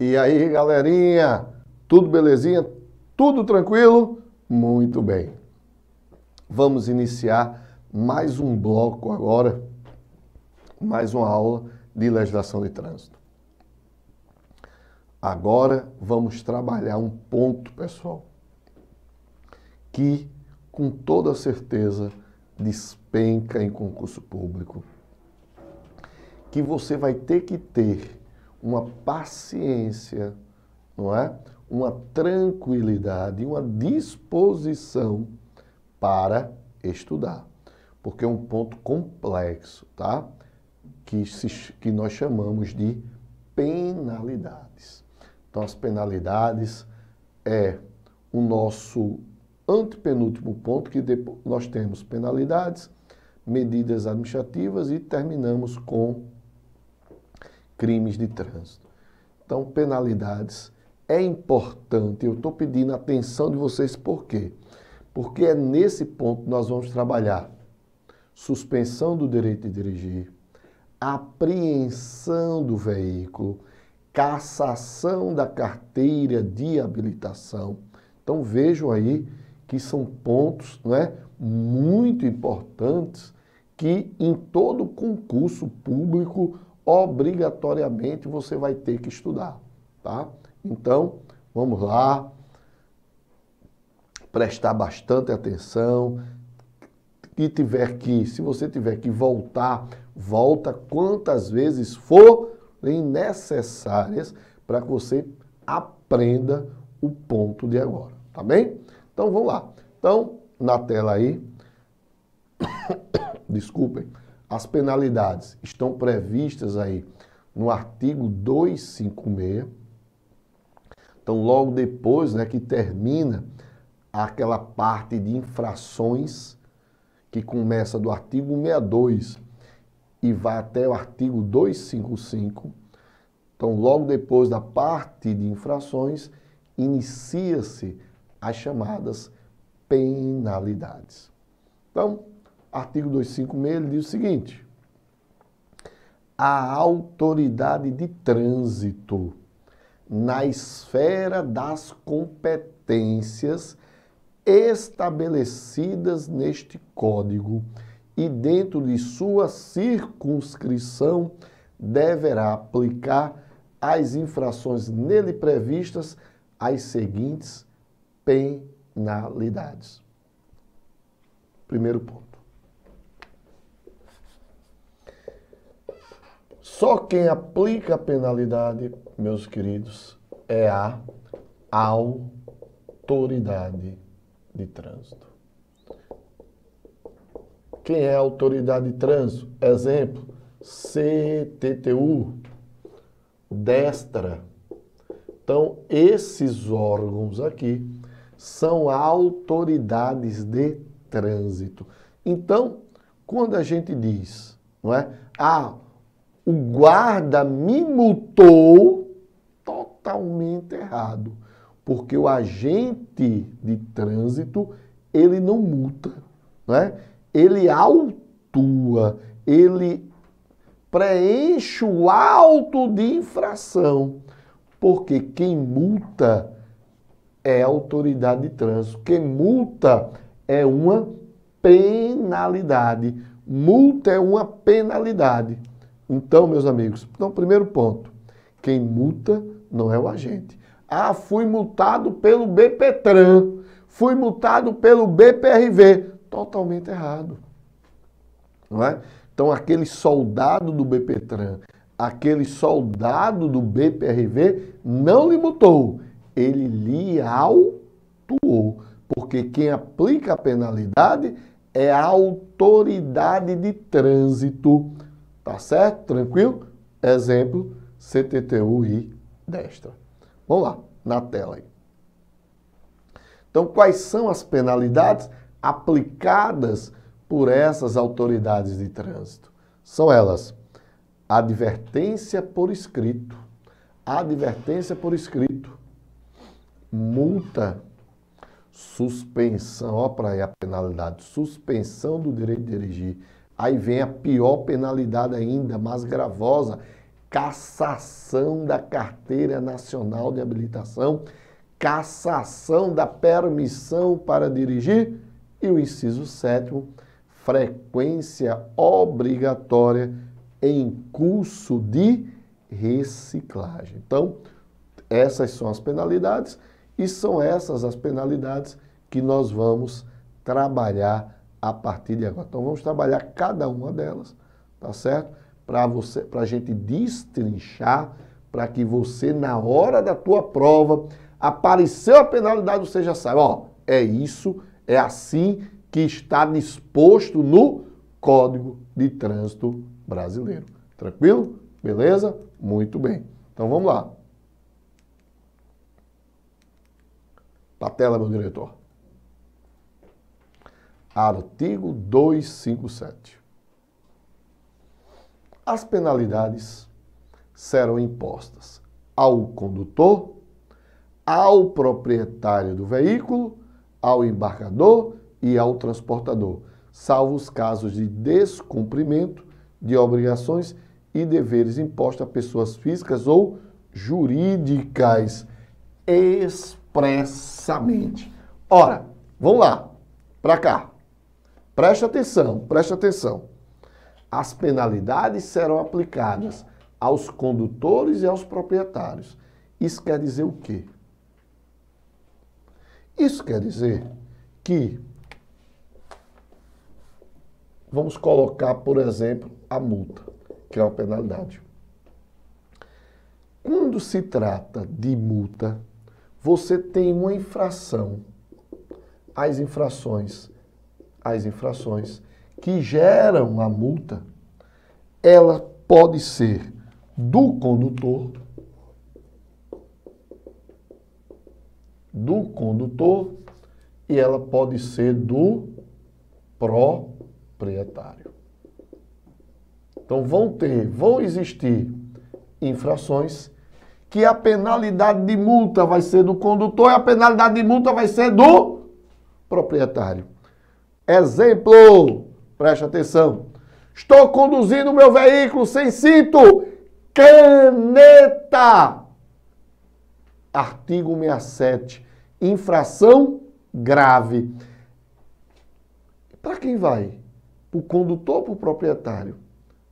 E aí, galerinha? Tudo belezinha? Tudo tranquilo? Muito bem. Vamos iniciar mais um bloco agora, mais uma aula de legislação de trânsito. Agora vamos trabalhar um ponto, pessoal, que com toda certeza despenca em concurso público, que você vai ter que ter uma paciência, não é? Uma tranquilidade, uma disposição para estudar, porque é um ponto complexo, tá? Que nós chamamos de penalidades. Então, as penalidades é o nosso antepenúltimo ponto, que depois nós temos penalidades, medidas administrativas e terminamos com crimes de trânsito. Então, penalidades é importante. Eu estou pedindo a atenção de vocês por quê? Porque é nesse ponto que nós vamos trabalhar suspensão do direito de dirigir, apreensão do veículo, cassação da carteira de habilitação. Então vejam aí que são pontos, não é, muito importantes que em todo concurso público obrigatoriamente você vai ter que estudar, tá? Então, vamos lá, prestar bastante atenção. Se você tiver que voltar, volta quantas vezes forem necessárias para que você aprenda o ponto de agora, tá bem? Então, vamos lá. Então, na tela aí, desculpem, as penalidades estão previstas aí no artigo 256. Então, logo depois, né, que termina aquela parte de infrações que começa do artigo 162 e vai até o artigo 255. Então, logo depois da parte de infrações, inicia-se as chamadas penalidades. Então, artigo 256, ele diz o seguinte: a autoridade de trânsito, na esfera das competências estabelecidas neste Código e dentro de sua circunscrição, deverá aplicar às infrações nele previstas as seguintes penalidades. Primeiro ponto. Só quem aplica a penalidade, meus queridos, é a autoridade de trânsito. Quem é a autoridade de trânsito? Exemplo, CTTU, Destra. Então, esses órgãos aqui são autoridades de trânsito. Então, quando a gente diz, não é? O guarda me multou, totalmente errado. Porque o agente de trânsito, ele não multa, não é? Ele autua, ele preenche o auto de infração. Porque quem multa é a autoridade de trânsito. Quem multa é uma penalidade. Multa é uma penalidade. Então, meus amigos, então, primeiro ponto, quem multa não é o agente. Fui multado pelo BPTran, fui multado pelo BPRV. Totalmente errado. Não é? Então, aquele soldado do BPTran, aquele soldado do BPRV não lhe multou, ele lhe autuou. Porque quem aplica a penalidade é a autoridade de trânsito. Tá certo? Tranquilo? Exemplo, CTTU e Destra. Vamos lá, na tela aí. Então, quais são as penalidades aplicadas por essas autoridades de trânsito? São elas: advertência por escrito, multa, suspensão, ó para aí a penalidade, suspensão do direito de dirigir. Aí vem a pior penalidade ainda, mais gravosa, cassação da Carteira Nacional de Habilitação, cassação da permissão para dirigir e o inciso 7º, frequência obrigatória em curso de reciclagem. Então, essas são as penalidades e são essas as penalidades que nós vamos trabalhar a partir de agora. Então, vamos trabalhar cada uma delas, tá certo? Para a gente destrinchar, para que você, na hora da tua prova, apareceu a penalidade, você já sabe, ó, é isso, é assim que está disposto no Código de Trânsito Brasileiro. Tranquilo? Beleza? Muito bem. Então vamos lá. Para a tela, meu diretor. Artigo 257. As penalidades serão impostas ao condutor, ao proprietário do veículo, ao embarcador e ao transportador, salvo os casos de descumprimento de obrigações e deveres impostos a pessoas físicas ou jurídicas expressamente. Ora, vamos lá, para cá. Preste atenção, preste atenção. As penalidades serão aplicadas aos condutores e aos proprietários. Isso quer dizer o quê? Isso quer dizer que vamos colocar, por exemplo, a multa, que é uma penalidade. Quando se trata de multa, você tem uma infração. As infrações que geram a multa, ela pode ser do condutor, e ela pode ser do proprietário. Então vão existir infrações que a penalidade de multa vai ser do condutor e a penalidade de multa vai ser do proprietário. Exemplo, preste atenção. Estou conduzindo o meu veículo sem cinto. Caneta. Artigo 67. Infração grave. Para quem vai? Para o condutor ou para o proprietário?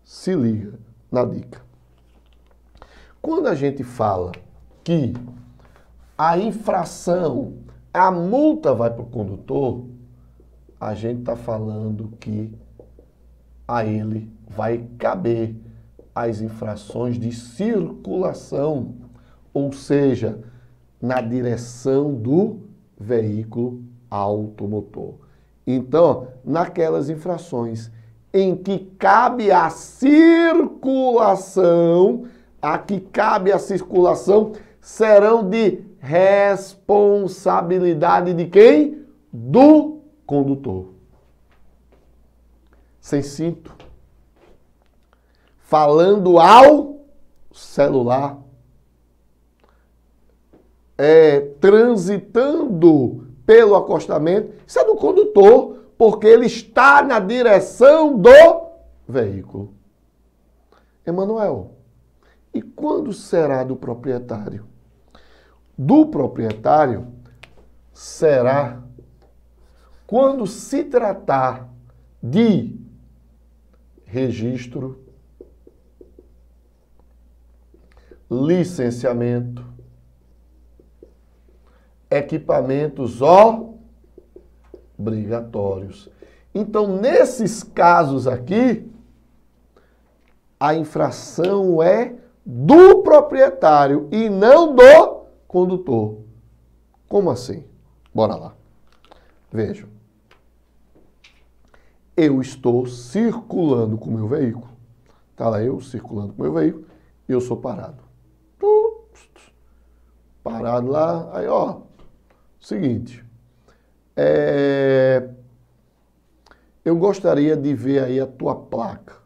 Se liga na dica. Quando a gente fala que a infração, a multa vai para o condutor, a gente está falando que a ele vai caber as infrações de circulação, ou seja, na direção do veículo automotor. Então, naquelas infrações em que cabe a circulação, serão de responsabilidade de quem? Do condutor. Sem cinto. Falando ao celular. Transitando pelo acostamento. Isso é do condutor, porque ele está na direção do veículo. Emanuel, e quando será do proprietário? Do proprietário será quando se tratar de registro, licenciamento, equipamentos obrigatórios. Então, nesses casos aqui, a infração é do proprietário e não do condutor. Como assim? Bora lá. Vejam. Eu estou circulando com o meu veículo. Tá lá eu circulando com o meu veículo e eu sou parado. Parado lá, aí ó, seguinte, eu gostaria de ver aí a tua placa.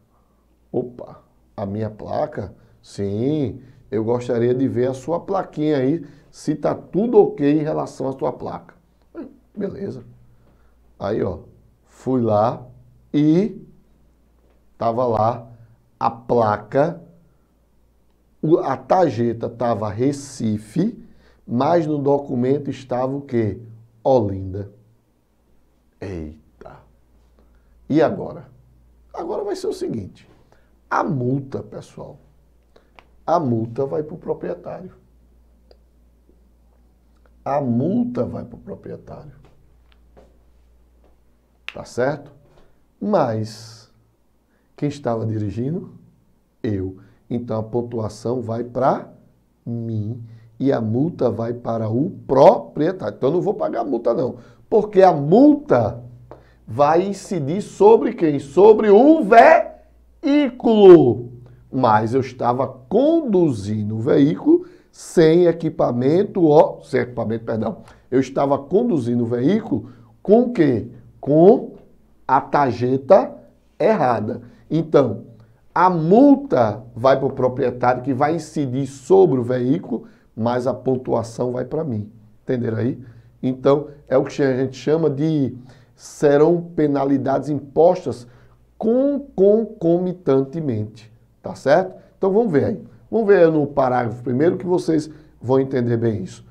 Opa, a minha placa? Sim, eu gostaria de ver a sua plaquinha aí, se tá tudo ok em relação à tua placa. Beleza. Aí ó, fui lá e tava lá a placa A tarjeta estava Recife, mas no documento estava o quê? Olinda. Eita! E agora? Agora vai ser o seguinte. A multa, pessoal, a multa vai para o proprietário. A multa vai para o proprietário. Tá certo? Mas quem estava dirigindo? Eu. Então a pontuação vai para mim e a multa vai para o proprietário. Então eu não vou pagar a multa não, porque a multa vai incidir sobre quem? Sobre o veículo. Mas eu estava conduzindo o veículo sem equipamento, Eu estava conduzindo o veículo com o quê? Com a tarjeta errada. Então, a multa vai para o proprietário, que vai incidir sobre o veículo, mas a pontuação vai para mim. Entenderam aí? Então, é o que a gente chama de serão penalidades impostas concomitantemente. Tá certo? Então, vamos ver aí. Vamos ver no parágrafo primeiro que vocês vão entender bem isso.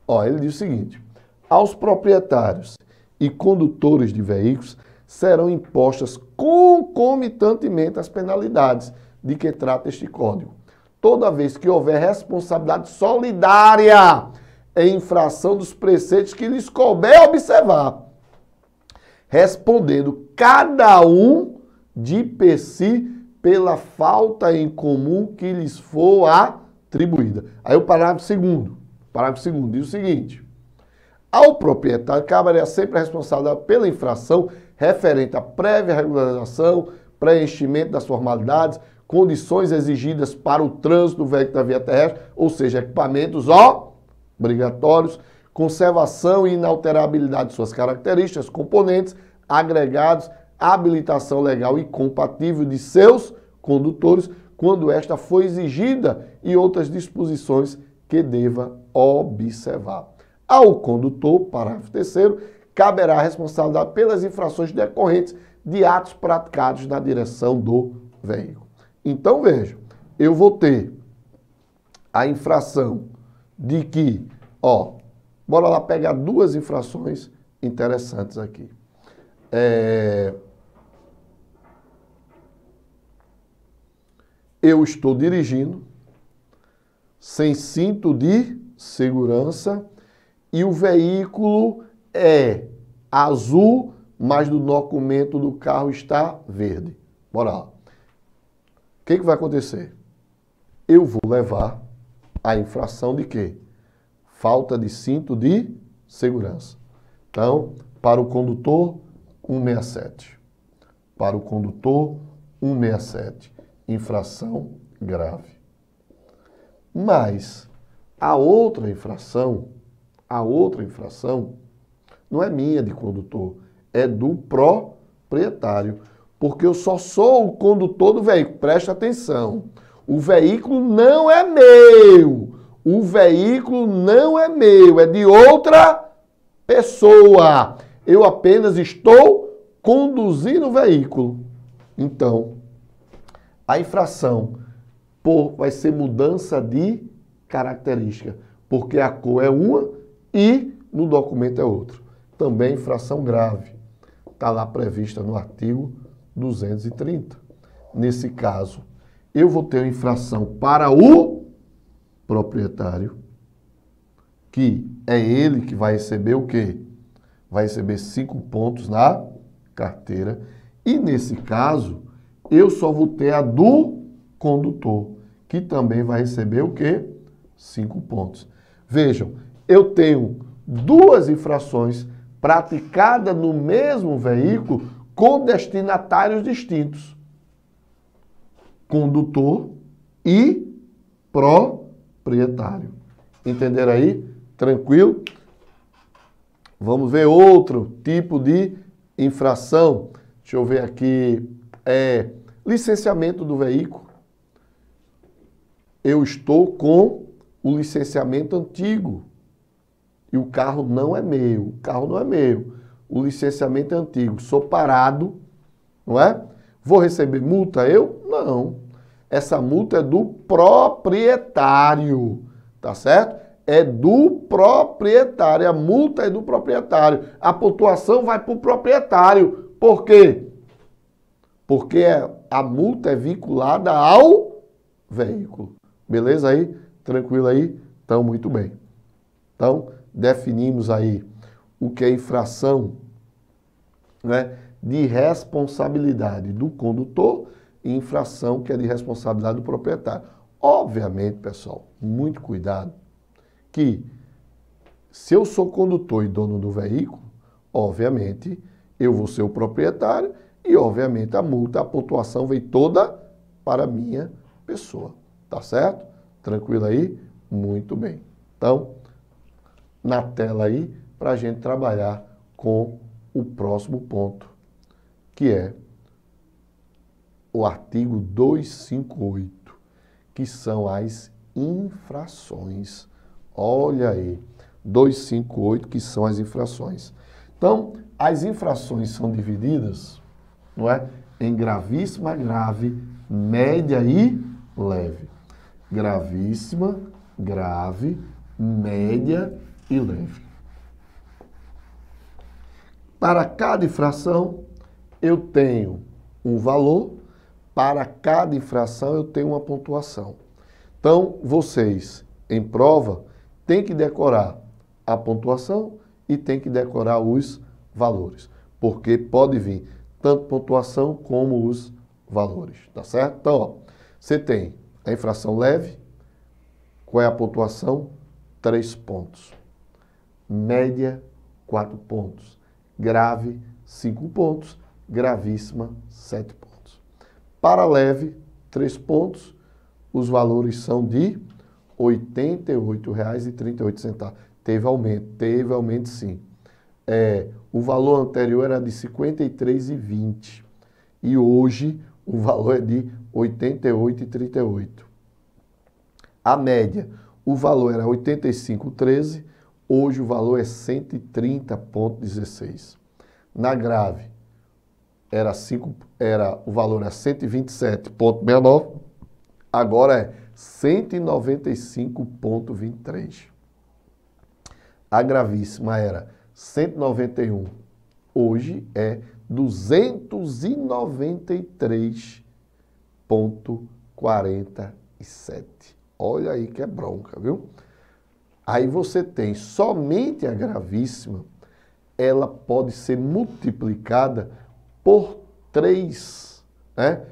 Ó, ele diz o seguinte: aos proprietários e condutores de veículos serão impostas concomitantemente as penalidades de que trata este código, toda vez que houver responsabilidade solidária em infração dos preceitos que lhes couber observar, respondendo cada um de per si pela falta em comum que lhes for atribuída. Aí o parágrafo segundo diz o seguinte: ao proprietário caberia sempre a responsabilidade pela infração referente à prévia regularização, preenchimento das formalidades, condições exigidas para o trânsito do veículo da via terrestre, ou seja, equipamentos obrigatórios, conservação e inalterabilidade de suas características, componentes, agregados, habilitação legal e compatível de seus condutores, quando esta for exigida, e outras disposições que deva observar. Ao condutor, parágrafo 3º, caberá a responsabilidade pelas infrações decorrentes de atos praticados na direção do veículo. Então, vejam, eu vou ter a infração de que, bora lá pegar duas infrações interessantes aqui. Eu estou dirigindo sem cinto de segurança e o veículo é azul, mas no documento do carro está verde. Bora lá. O que vai acontecer? Eu vou levar a infração de quê? Falta de cinto de segurança. Então, para o condutor, 167. Para o condutor, 167. Infração grave. Mas a outra infração não é minha de condutor, é do proprietário, porque eu só sou o condutor do veículo. Presta atenção. O veículo não é meu. O veículo não é meu, é de outra pessoa. Eu apenas estou conduzindo o veículo. Então, a infração vai ser mudança de característica, porque a cor é uma e no documento é outro. Também infração grave. Está lá prevista no artigo 230. Nesse caso, eu vou ter uma infração para o proprietário, que é ele que vai receber o quê? Vai receber 5 pontos na carteira. E nesse caso, eu só vou ter a do condutor, que também vai receber o quê? 5 pontos. Vejam, eu tenho duas infrações praticadas no mesmo veículo com destinatários distintos. Condutor e proprietário. Entenderam aí? Tranquilo? Vamos ver outro tipo de infração. Deixa eu ver aqui. Licenciamento do veículo. Eu estou com o licenciamento antigo. E o carro não é meu. O carro não é meu. O licenciamento é antigo. Sou parado, não é? Vou receber multa eu? Não. Essa multa é do proprietário, tá certo? É do proprietário, a multa é do proprietário. A pontuação vai para o proprietário. Por quê? Porque a multa é vinculada ao veículo. Beleza aí? Tranquilo aí? Então, muito bem. Então, definimos aí o que é infração, né, de responsabilidade do condutor e infração que é de responsabilidade do proprietário. Obviamente, pessoal, muito cuidado, que se eu sou condutor e dono do veículo, obviamente eu vou ser o proprietário e obviamente a multa, a pontuação vem toda para a minha pessoa. Tá certo? Tranquilo aí? Muito bem. Então, na tela aí, para a gente trabalhar com o próximo ponto, que é o artigo 258, que são as infrações. Olha aí, 258, que são as infrações. Então, as infrações são divididas, não é, em gravíssima, grave, média e leve. Gravíssima, grave, média e leve. Para cada infração, eu tenho um valor, para cada infração eu tenho uma pontuação. Então, vocês, em prova, têm que decorar a pontuação e têm que decorar os valores, porque pode vir tanto pontuação como os valores, tá certo? Então, ó, você tem a infração leve, qual é a pontuação? 3 pontos. Média, 4 pontos. Grave, 5 pontos. Gravíssima, 7 pontos. Para leve, 3 pontos. Os valores são de R$ 88,38. Teve aumento sim. O valor anterior era de R$ 53,20 e hoje o valor é de R$ 88,38. A média, o valor era R$ 85,13, hoje o valor é R$ 130,16. Na grave, o valor era 127,69, agora é 195,23. A gravíssima era 191, hoje é 293,47. Olha aí que é bronca, viu? Aí você tem somente a gravíssima, ela pode ser multiplicada por 3, né?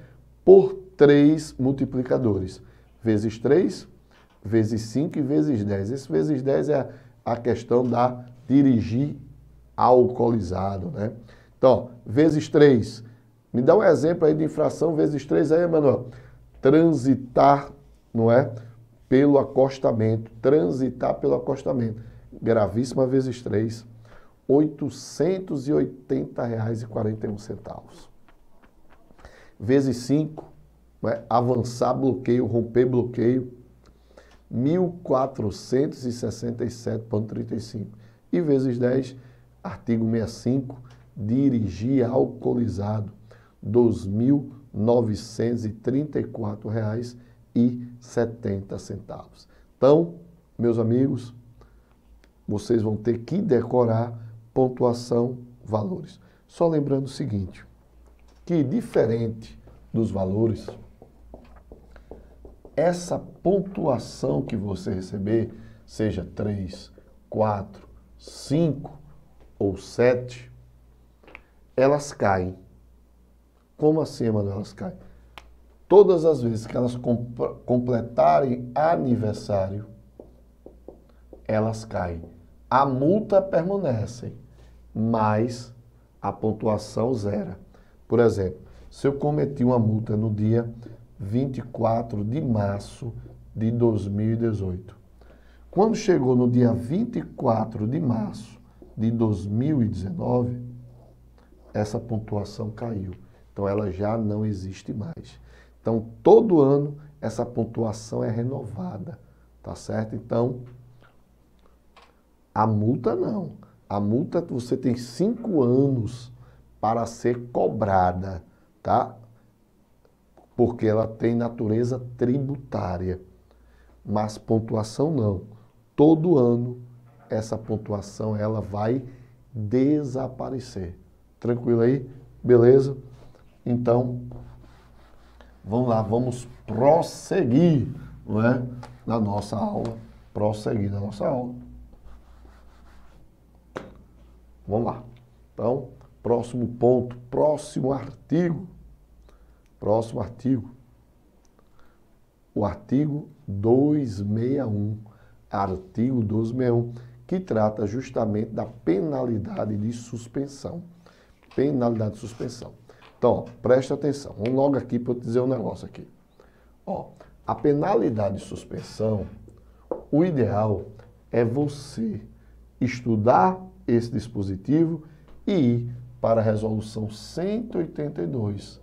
Por 3 multiplicadores. Vezes 3, vezes 5 e vezes 10. Esse vezes 10 é a questão da dirigir alcoolizado, né? Então, vezes 3. Me dá um exemplo aí de infração vezes 3 aí, Emanuel. Transitar, não é? Pelo acostamento. Transitar pelo acostamento. Gravíssima vezes 3. R$ 880,41. Vezes 5, né? Avançar bloqueio, romper bloqueio, 1.467,35. E vezes 10, artigo 65, dirigir alcoolizado, R$ 2.934,70. Então, meus amigos, vocês vão ter que decorar pontuação, valores. Só lembrando o seguinte, que diferente dos valores, essa pontuação que você receber, seja 3, 4, 5 ou 7, elas caem. Como assim, Emanuel? Elas caem? Todas as vezes que elas completarem aniversário, elas caem. A multa permanece, mas a pontuação zera. Por exemplo, se eu cometi uma multa no dia 24 de março de 2018, quando chegou no dia 24 de março de 2019, essa pontuação caiu. Então, ela já não existe mais. Então, todo ano, essa pontuação é renovada, tá certo? Então, a multa não. A multa você tem 5 anos para ser cobrada, tá? porque ela tem natureza tributária, mas pontuação não. Todo ano essa pontuação ela vai desaparecer. Tranquilo aí? Beleza? Então, vamos lá, vamos prosseguir, não é? Na nossa aula. Prosseguir na nossa aula. Vamos lá. Então, próximo ponto, próximo artigo. Próximo artigo. O artigo 261. Artigo 261, que trata justamente da penalidade de suspensão. Penalidade de suspensão. Então, ó, presta atenção. Vamos logo aqui para eu te dizer um negócio aqui. Ó, a penalidade de suspensão, o ideal é você estudar esse dispositivo e ir para a resolução 182,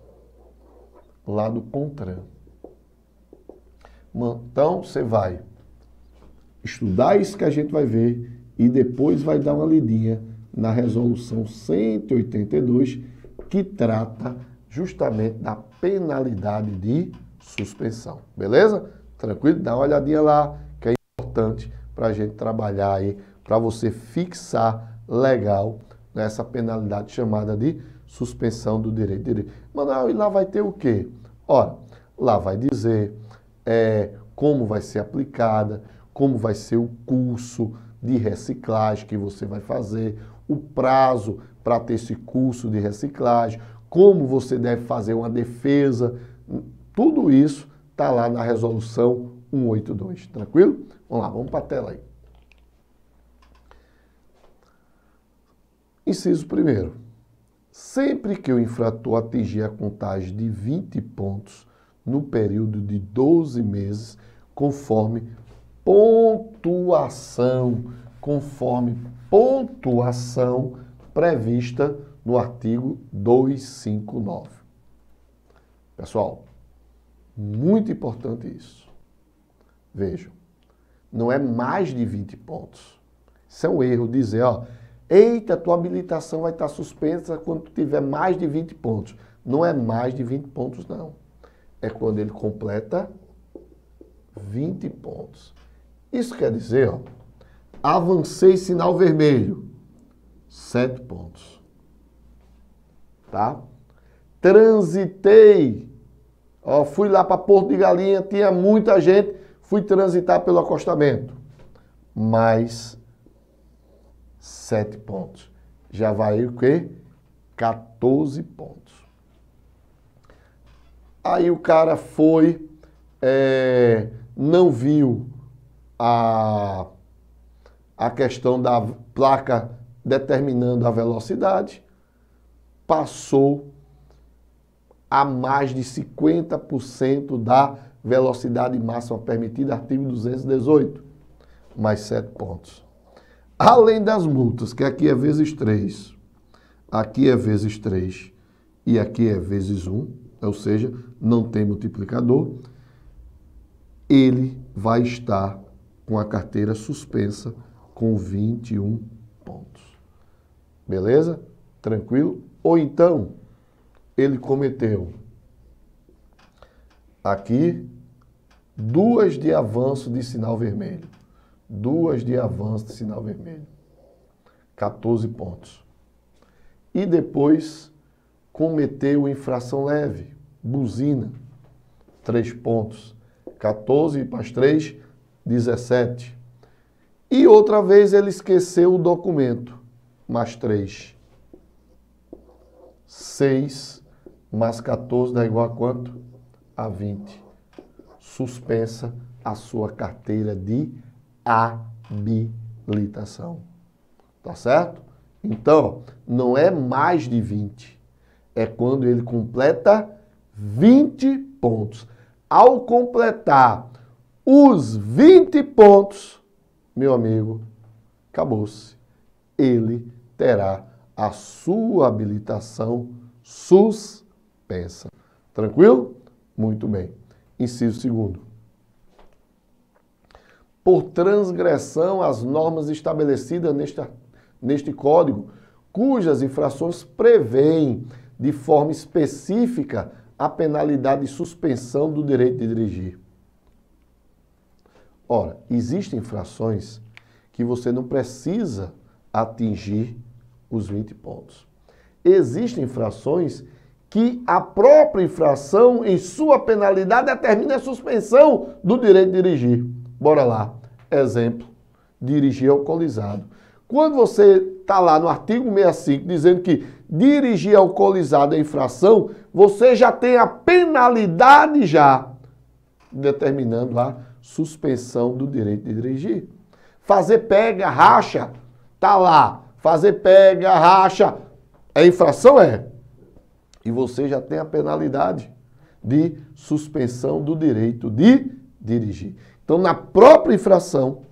lá do CONTRAN. Então, você vai estudar isso que a gente vai ver e depois vai dar uma lidinha na resolução 182, que trata justamente da penalidade de suspensão. Beleza? Tranquilo? Dá uma olhadinha lá, que é importante para a gente trabalhar aí, para você fixar legal nessa penalidade chamada de suspensão do direito. Manoel, e lá vai ter o quê? Ora, lá vai dizer como vai ser aplicada, como vai ser o curso de reciclagem que você vai fazer, o prazo para ter esse curso de reciclagem, como você deve fazer uma defesa, tudo isso está lá na resolução 182, tranquilo? Vamos lá, vamos para a tela aí. Inciso 1º. Sempre que o infrator atingir a contagem de 20 pontos no período de 12 meses, conforme pontuação prevista no artigo 259. Pessoal, muito importante isso. Vejam, não é mais de 20 pontos. Isso é um erro dizer, ó, eita, tua habilitação vai estar suspensa quando tu tiver mais de 20 pontos. Não é mais de 20 pontos, não. É quando ele completa 20 pontos. Isso quer dizer, ó, avancei sinal vermelho, 7 pontos. Tá? Transitei, ó, fui lá para Porto de Galinha, tinha muita gente, fui transitar pelo acostamento, mais 7 pontos. Já vai o quê? 14 pontos. Aí o cara foi, não viu a questão da placa determinando a velocidade, passou a mais de 50% da velocidade máxima permitida, artigo 218, mais 7 pontos. Além das multas, que aqui é vezes 3, aqui é vezes 3 e aqui é vezes 1, ou seja, não tem multiplicador, ele vai estar com a carteira suspensa com 21 pontos. Beleza? Tranquilo? Ou então, ele cometeu aqui 2 de avanço de sinal vermelho. 2 de avanço de sinal vermelho. 14 pontos. E depois cometeu infração leve, buzina, 3 pontos. 14 mais 3, 17. E outra vez ele esqueceu o documento, mais 3. 6 mais 14 dá igual a quanto? A 20. Suspensa a sua carteira de habilitação. Tá certo? Então, não é mais de 20. É quando ele completa 20 pontos. Ao completar os 20 pontos, meu amigo, acabou-se. Ele terá a sua habilitação suspensa. Tranquilo? Muito bem. Inciso 2º. Por transgressão às normas estabelecidas neste Código, cujas infrações prevêem de forma específica a penalidade de suspensão do direito de dirigir? Ora, existem infrações que você não precisa atingir os 20 pontos. Existem infrações que a própria infração, em sua penalidade, determina a suspensão do direito de dirigir. Bora lá. Exemplo, dirigir alcoolizado. Quando você está lá no artigo 65 dizendo que dirigir alcoolizado é infração, você já tem a penalidade já determinando a suspensão do direito de dirigir. Fazer pega, racha, tá lá. Fazer pega, racha, é infração? É. E você já tem a penalidade de suspensão do direito de dirigir. Então, na própria infração,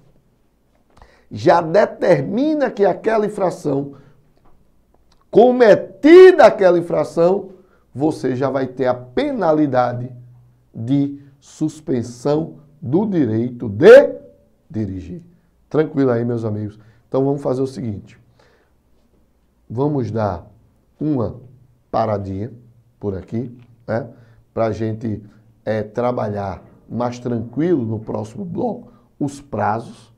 já determina que aquela infração, cometida aquela infração, você já vai ter a penalidade de suspensão do direito de dirigir. Tranquilo aí, meus amigos? Então, vamos fazer o seguinte. Vamos dar uma paradinha por aqui, né? Para a gente trabalhar mais tranquilo no próximo bloco os prazos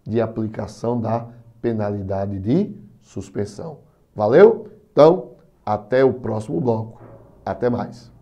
de aplicação da penalidade de suspensão. Valeu? Então, até o próximo bloco. Até mais.